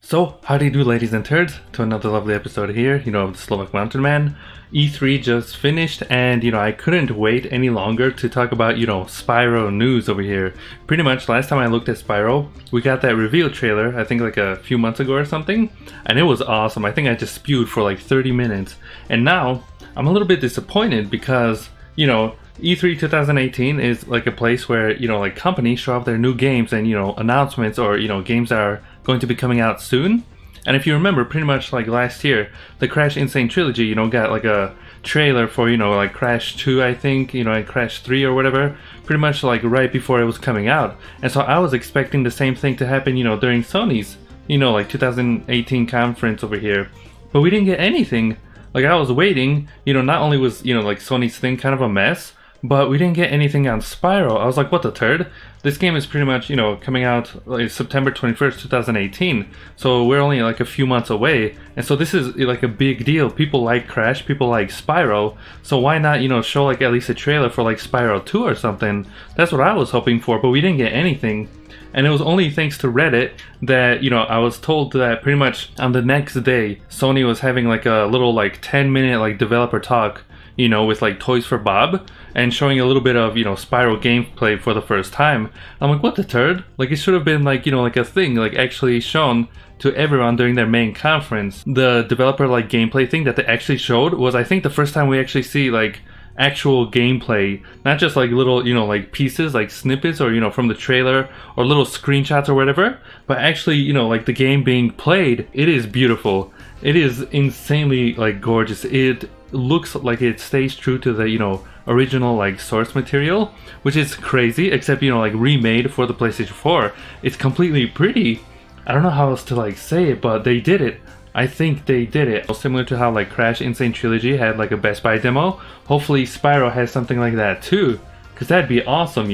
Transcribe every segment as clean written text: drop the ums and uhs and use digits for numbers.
So, how do you do, ladies and turds? To another lovely episode here, of the Slovak Mountain Man. E3 just finished, and, I couldn't wait any longer to talk about, Spyro news over here. Pretty much, last time I looked at Spyro, we got that reveal trailer, I think like a few months ago or something, and it was awesome. I think I just spewed for like 30 minutes. And now, I'm a little bit disappointed because, E3 2018 is like a place where, like companies show off their new games and, announcements or, games that are going to be coming out soon. And if you remember, pretty much like last year, the Crash Insane Trilogy, got like a trailer for, like Crash 2, I think, and Crash 3 or whatever, pretty much like right before it was coming out. And so I was expecting the same thing to happen, during Sony's, like 2018 conference over here. But we didn't get anything. Like I was waiting, not only was, like Sony's thing kind of a mess, but we didn't get anything on Spyro. I was like, what the turd? This game is pretty much, coming out like September 21st, 2018. So we're only like a few months away. And so this is like a big deal. People like Crash, people like Spyro. So why not, show like at least a trailer for like Spyro 2 or something? That's what I was hoping for, but we didn't get anything. And it was only thanks to Reddit that, I was told that pretty much on the next day, Sony was having like a little like 10-minute like developer talk, with like Toys for Bob and showing a little bit of, Spyro gameplay for the first time. I'm like, what the turd? Like it should have been like, like a thing, like actually shown to everyone during their main conference. The developer like gameplay thing that they actually showed was, I think, the first time we actually see like actual gameplay, not just like little, like pieces, like snippets or, from the trailer or little screenshots or whatever, but actually, like the game being played. It is beautiful. It is insanely like gorgeous. It looks like it stays true to the, original like source material, which is crazy, except, like remade for the PlayStation 4. It's completely pretty. I don't know how else to like say it, but they did it. I think they did it. Similar to how like Crash Insane Trilogy had like a Best Buy demo, hopefully Spyro has something like that too, because that'd be awesome,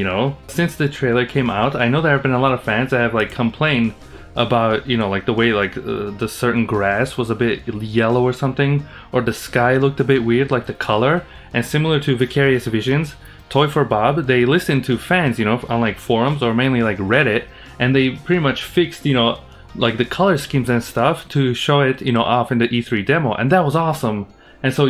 Since the trailer came out, I know there have been a lot of fans that have like complained about, like the way like the certain grass was a bit yellow or something, or the sky looked a bit weird, like the color. And similar to Vicarious Visions, Toy for Bob, they listened to fans, on like forums or mainly like Reddit, and they pretty much fixed, like the color schemes and stuff to show it, off in the E3 demo, and that was awesome. And so,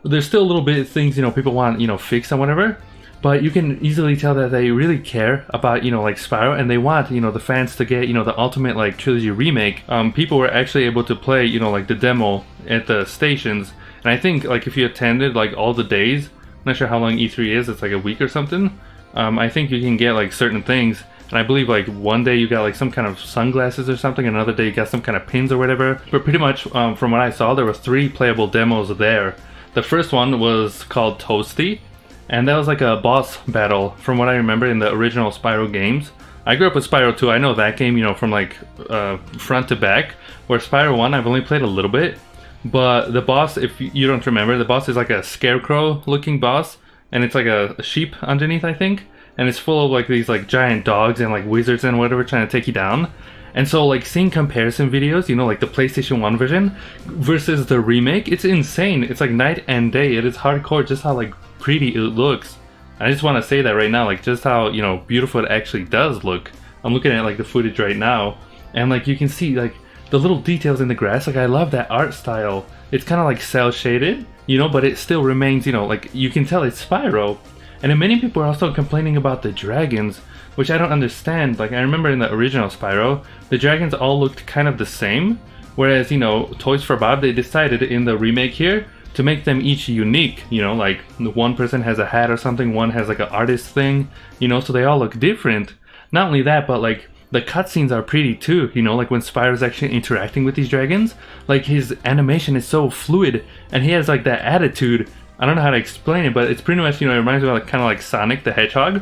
there's still a little bit of things, people want, fixed and whatever, but you can easily tell that they really care about, like Spyro, and they want, the fans to get, the ultimate like trilogy remake. People were actually able to play, like the demo at the stations, and I think like if you attended like all the days, I'm not sure how long E3 is, it's like a week or something. I think you can get like certain things. And I believe like one day you got like some kind of sunglasses or something, another day you got some kind of pins or whatever. But pretty much from what I saw, there were 3 playable demos there. The first one was called Toasty, and that was like a boss battle from what I remember in the original Spyro games. I grew up with Spyro 2, I know that game, from like front to back, where Spyro 1 I've only played a little bit. But the boss, if you don't remember, the boss is like a scarecrow looking boss, and it's like a sheep underneath, I think. And it's full of like these like giant dogs and like wizards and whatever trying to take you down. And so like seeing comparison videos, like the PlayStation 1 version versus the remake, it's insane. It's like night and day. It is hardcore just how like pretty it looks. I just want to say that right now, like just how, beautiful it actually does look. I'm looking at like the footage right now, and like you can see like the little details in the grass. Like I love that art style. It's kind of like cel shaded, but it still remains, like you can tell it's Spyro. And then many people are also complaining about the dragons, which I don't understand. Like I remember in the original Spyro, the dragons all looked kind of the same, whereas, Toys for Bob, they decided in the remake here to make them each unique, like one person has a hat or something, one has like an artist thing, so they all look different. Not only that, but like the cutscenes are pretty too, like when Spyro's actually interacting with these dragons, like his animation is so fluid, and he has like that attitude. I don't know how to explain it, but it's pretty much, it reminds me of like, kind of like Sonic the Hedgehog,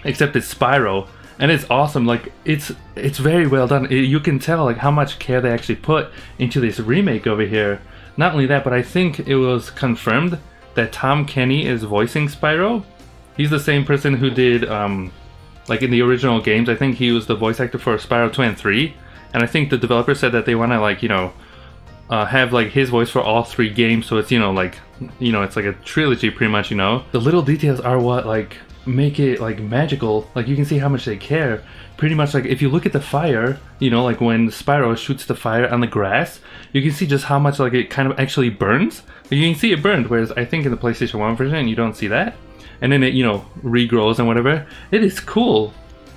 except it's Spyro, and it's awesome. Like it's very well done. You can tell like how much care they actually put into this remake over here. Not only that, but I think it was confirmed that Tom Kenny is voicing Spyro. He's the same person who did like in the original games. I think he was the voice actor for Spyro 2 and 3, and I think the developer said that they want to like have like his voice for all 3 games, so it's like it's like a trilogy pretty much. The little details are what like make it like magical. Like you can see how much they care. Pretty much like if you look at the fire, you know, like when Spyro shoots the fire on the grass, you can see just how much like it kind of actually burns. Like, you can see it burned, whereas I think in the PlayStation 1 version you don't see that. And then it, you know, regrows and whatever. It is cool.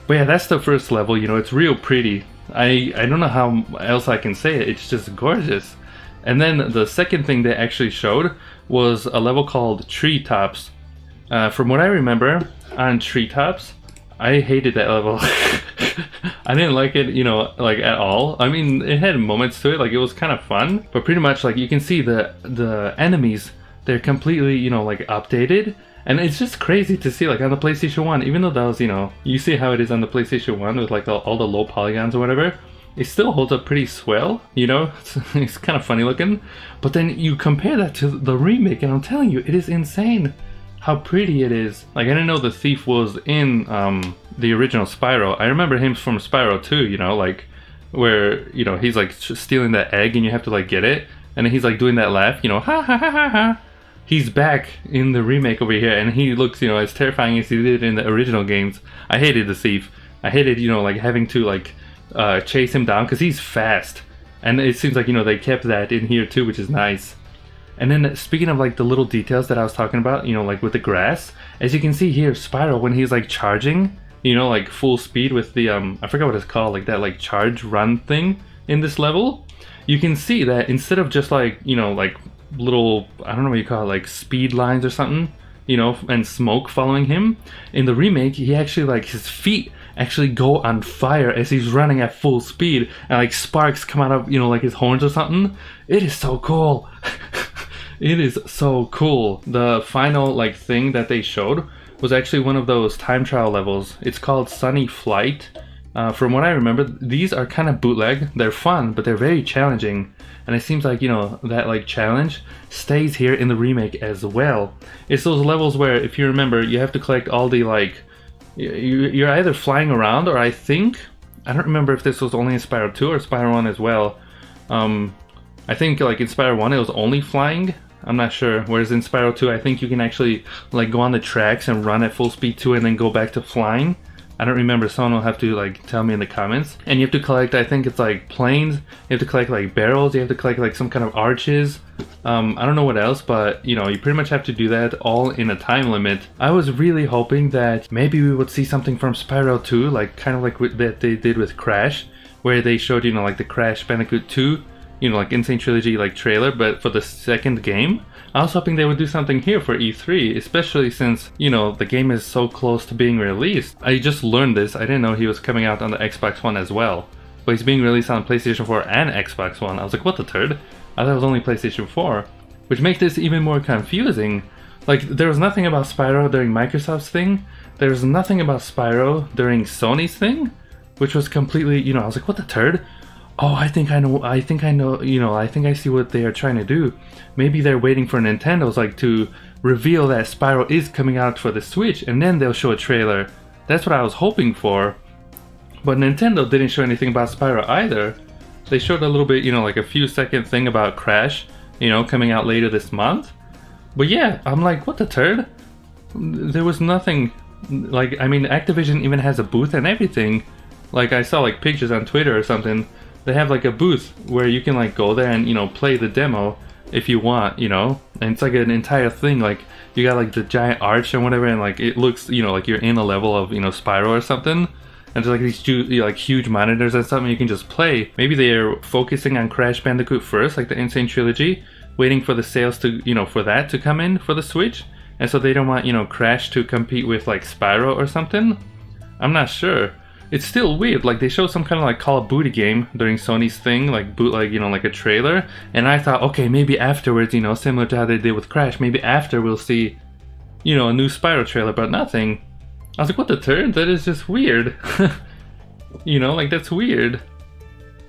But yeah, that's the first level, you know, it's real pretty. I don't know how else I can say it, it's just gorgeous. And then the second thing they actually showed was a level called Treetops. From what I remember on Treetops, I hated that level. I didn't like it, you know, like at all. I mean, it had moments to it, like it was kind of fun, but pretty much like you can see the enemies, they're completely, you know, like updated. And it's just crazy to see, like on the PlayStation 1, even though that was, you know, you see how it is on the PlayStation 1 with like all the low polygons or whatever, it still holds up pretty swell, you know, it's kind of funny looking. But then you compare that to the remake and I'm telling you, it is insane how pretty it is. Like I didn't know the thief was in the original Spyro. I remember him from Spyro 2, you know, like where, you know, he's like stealing that egg and you have to like get it. And then he's like doing that laugh, you know, ha ha ha ha ha. He's back in the remake over here, and he looks, you know, as terrifying as he did in the original games. I hated the thief. I hated, you know, like having to like chase him down because he's fast, and it seems like, you know, they kept that in here too, which is nice. And then speaking of like the little details that I was talking about, you know, like with the grass, as you can see here, Spyro when he's like charging, you know, like full speed with the I forgot what it's called, like that like charge run thing in this level, you can see that instead of just like, you know, like little, I don't know what you call it, like speed lines or something, you know, and smoke following him, in the remake he actually like his feet actually go on fire as he's running at full speed and like sparks come out of, you know, like his horns or something. It is so cool. It is so cool. The final like thing that they showed was actually one of those time trial levels. It's called Sunny Flight. From what I remember, these are kind of bootleg. They're fun, but they're very challenging. And it seems like, you know, that like challenge stays here in the remake as well. It's those levels where, if you remember, you have to collect all the like, you're either flying around, or I don't remember if this was only in Spyro 2 or Spyro 1 as well. I think like in Spyro 1 it was only flying. I'm not sure. Whereas in Spyro 2 I think you can actually like go on the tracks and run at full speed too and then go back to flying. I don't remember, someone will have to like tell me in the comments. And you have to collect, I think it's like planes, you have to collect like barrels, you have to collect like some kind of arches. I don't know what else, but you know, you pretty much have to do that all in a time limit. I was really hoping that maybe we would see something from Spyro 2, like kind of like that they did with Crash, where they showed, you know, like the Crash Bandicoot 2, you know, like Insane Trilogy like trailer, but for the second game. I was hoping they would do something here for E3, especially since, you know, the game is so close to being released. I just learned this. I didn't know he was coming out on the Xbox One as well. But he's being released on PlayStation 4 and Xbox One. I was like, what the turd? I thought it was only PlayStation 4. Which makes this even more confusing. Like, there was nothing about Spyro during Microsoft's thing. There was nothing about Spyro during Sony's thing. Which was completely, you know, I was like, what the turd? Oh, I think I know, you know, I think I see what they are trying to do. Maybe they're waiting for Nintendo's like to reveal that Spyro is coming out for the Switch, and then they'll show a trailer. That's what I was hoping for. But Nintendo didn't show anything about Spyro either. They showed a little bit, you know, like a few second thing about Crash, you know, coming out later this month. But yeah, I'm like, what the turd? There was nothing, like, I mean, Activision even has a booth and everything. Like, I saw like pictures on Twitter or something. They have like a booth where you can like go there and, you know, play the demo if you want, you know, and it's like an entire thing. Like you got like the giant arch and whatever, and like it looks, you know, like you're in a level of, you know, Spyro or something, and there's like these like huge monitors and something you can just play. Maybe they're focusing on Crash Bandicoot first, like the Insane Trilogy, waiting for the sales to, you know, for that to come in for the Switch, and so they don't want, you know, Crash to compete with like Spyro or something. I'm not sure. It's still weird, like they showed some kind of like Call of Duty game during Sony's thing, like bootleg, you know, like a trailer, and I thought, okay, maybe afterwards, you know, similar to how they did with Crash, maybe after we'll see, you know, a new Spyro trailer, but nothing. I was like, what the turd? That is just weird. You know, like that's weird.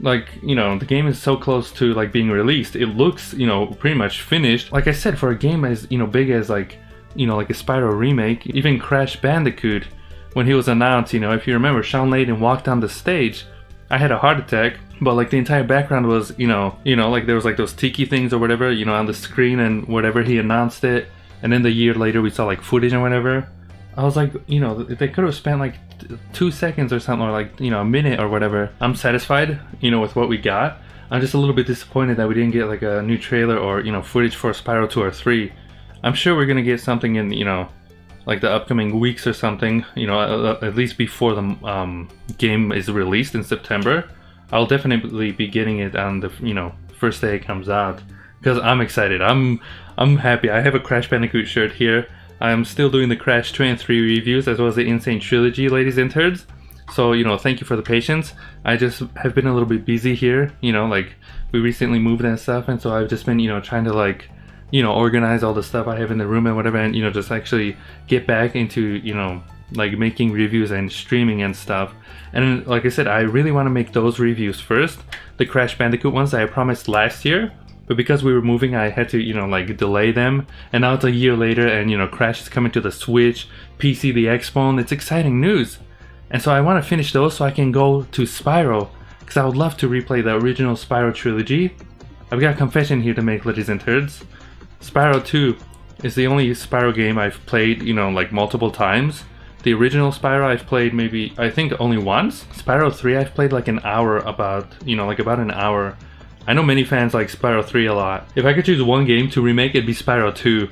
Like, you know, the game is so close to like being released. It looks, you know, pretty much finished. Like I said, for a game as, you know, big as like, you know, like a Spyro remake, even Crash Bandicoot, when he was announced, you know, if you remember, Shawn Layden walked on the stage. I had a heart attack, but like the entire background was, you know, like there was like those tiki things or whatever, you know, on the screen and whatever, he announced it. And then the year later we saw like footage and whatever. I was like, you know, they could have spent like 2 seconds or something, or like, you know, a minute or whatever. I'm satisfied, you know, with what we got. I'm just a little bit disappointed that we didn't get like a new trailer or, you know, footage for Spyro 2 or 3. I'm sure we're gonna get something in, you know, like the upcoming weeks or something, you know, at least before the game is released in September. I'll definitely be getting it on the, you know, first day it comes out, because I'm excited. I'm happy. I have a Crash Bandicoot shirt here. I'm still doing the Crash 2 and 3 reviews, as well as the Insane Trilogy, ladies and turds. So, you know, thank you for the patience. I just have been a little bit busy here, you know, like we recently moved and stuff, and so I've just been, you know, trying to like, you know, organize all the stuff I have in the room and whatever, and, you know, just actually get back into, you know, like making reviews and streaming and stuff. And like I said, I really want to make those reviews first, the Crash Bandicoot ones that I promised last year. But because we were moving, I had to, you know, like delay them. And now it's a year later, and, you know, Crash is coming to the Switch, PC, the Xbox. It's exciting news. And so I want to finish those so I can go to Spyro, because I would love to replay the original Spyro trilogy. I've got a confession here to make, ladies and turds. Spyro 2 is the only Spyro game I've played, you know, like multiple times. The original Spyro I've played maybe, I think, only once. Spyro 3 I've played like an hour, about, you know, like about an hour. I know many fans like Spyro 3 a lot. If I could choose one game to remake, it'd be Spyro 2.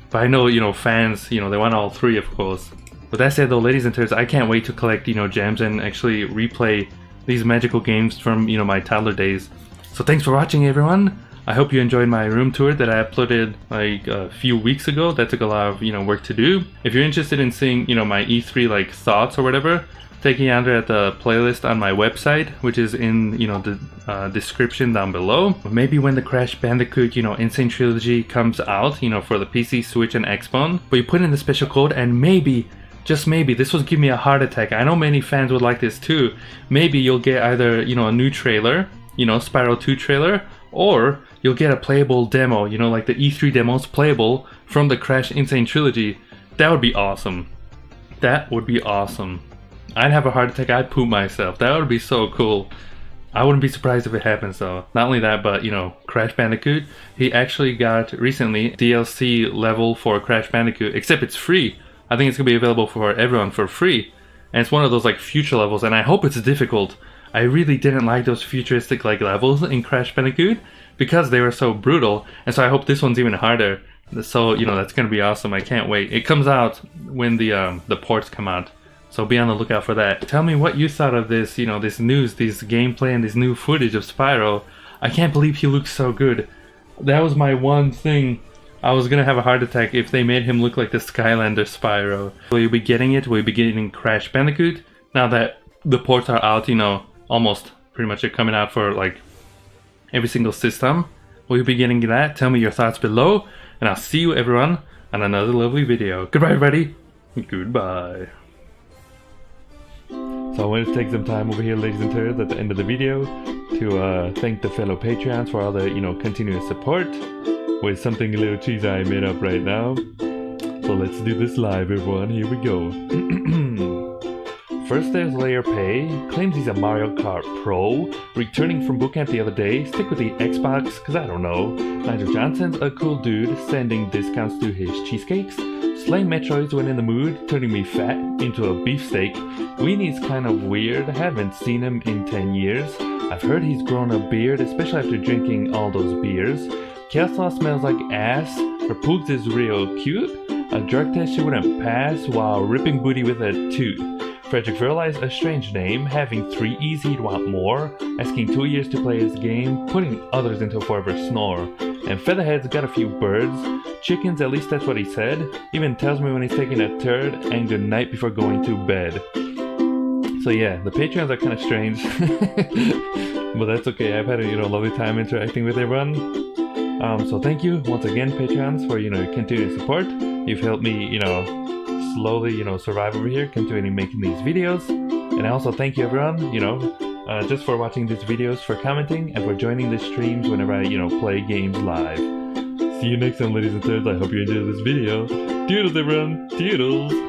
But I know, you know, fans, you know, they want all three, of course. With that said though, ladies and turds, I can't wait to collect, you know, gems and actually replay these magical games from, you know, my toddler days. So thanks for watching, everyone. I hope you enjoyed my room tour that I uploaded like a few weeks ago. That took a lot of, you know, work to do. If you're interested in seeing, you know, my E3 like thoughts or whatever, take a gander at the playlist on my website, which is in, you know, the description down below. Maybe when the Crash Bandicoot, you know, Insane Trilogy comes out, you know, for the PC, Switch, and Xbox, but you put in the special code, and maybe, just maybe, this will give me a heart attack. I know many fans would like this too. Maybe you'll get either, you know, a new trailer, you know, Spyro 2 trailer, or you'll get a playable demo, you know, like the E3 demos playable from the Crash Insane Trilogy. That would be awesome. That would be awesome. I'd have a heart attack, I'd poop myself. That would be so cool. I wouldn't be surprised if it happens though. Not only that, but, you know, Crash Bandicoot, he actually got recently DLC level for Crash Bandicoot, except it's free. I think it's gonna be available for everyone for free. And it's one of those like future levels, and I hope it's difficult. I really didn't like those futuristic like levels in Crash Bandicoot because they were so brutal, and so I hope this one's even harder. So, you know, that's gonna be awesome. I can't wait. It comes out when the ports come out, so be on the lookout for that. Tell me what you thought of this, you know, this news, this gameplay, and this new footage of Spyro. I can't believe he looks so good. That was my one thing. I was gonna have a heart attack if they made him look like the Skylander Spyro. Will you be getting it? Will you be getting Crash Bandicoot? Now that the ports are out, you know, almost pretty much are coming out for like every single system. Will you be getting that? Tell me your thoughts below, and I'll see you everyone on another lovely video. Goodbye everybody. Goodbye. So I wanted to take some time over here, ladies and turds, at the end of the video to thank the fellow Patreons for all the, you know, continuous support with something a little cheesy I made up right now. So let's do this live, everyone. Here we go. First there's Layer Pay, claims he's a Mario Kart Pro, returning from bootcamp the other day, stick with the Xbox, cause I don't know. Nigel Johnson's a cool dude, sending discounts to his cheesecakes. Slaying Metroids when in the mood, turning me fat into a beefsteak. Weenie's kind of weird, haven't seen him in 10 years. I've heard he's grown a beard, especially after drinking all those beers. Kelsaw smells like ass, her poogs is real cute. A drug test she wouldn't pass while ripping booty with a toot. Frederick Verlies, a strange name, having 3 E's he'd want more, asking 2 years to play his game, putting others into a forever snore. And Featherhead's got a few birds, chickens, at least that's what he said, even tells me when he's taking a turd, and good night before going to bed. So yeah, the Patreons are kind of strange, but that's okay. I've had a, you know, lovely time interacting with everyone. So thank you once again, Patreons, for, you know, your continued support. You've helped me, you know, slowly, you know, survive over here, continuing making these videos. And I also thank you, everyone, you know, just for watching these videos, for commenting, and for joining the streams whenever I, you know, play games live. See you next time, ladies and turds. I hope you enjoyed this video. Doodles, everyone. Doodles.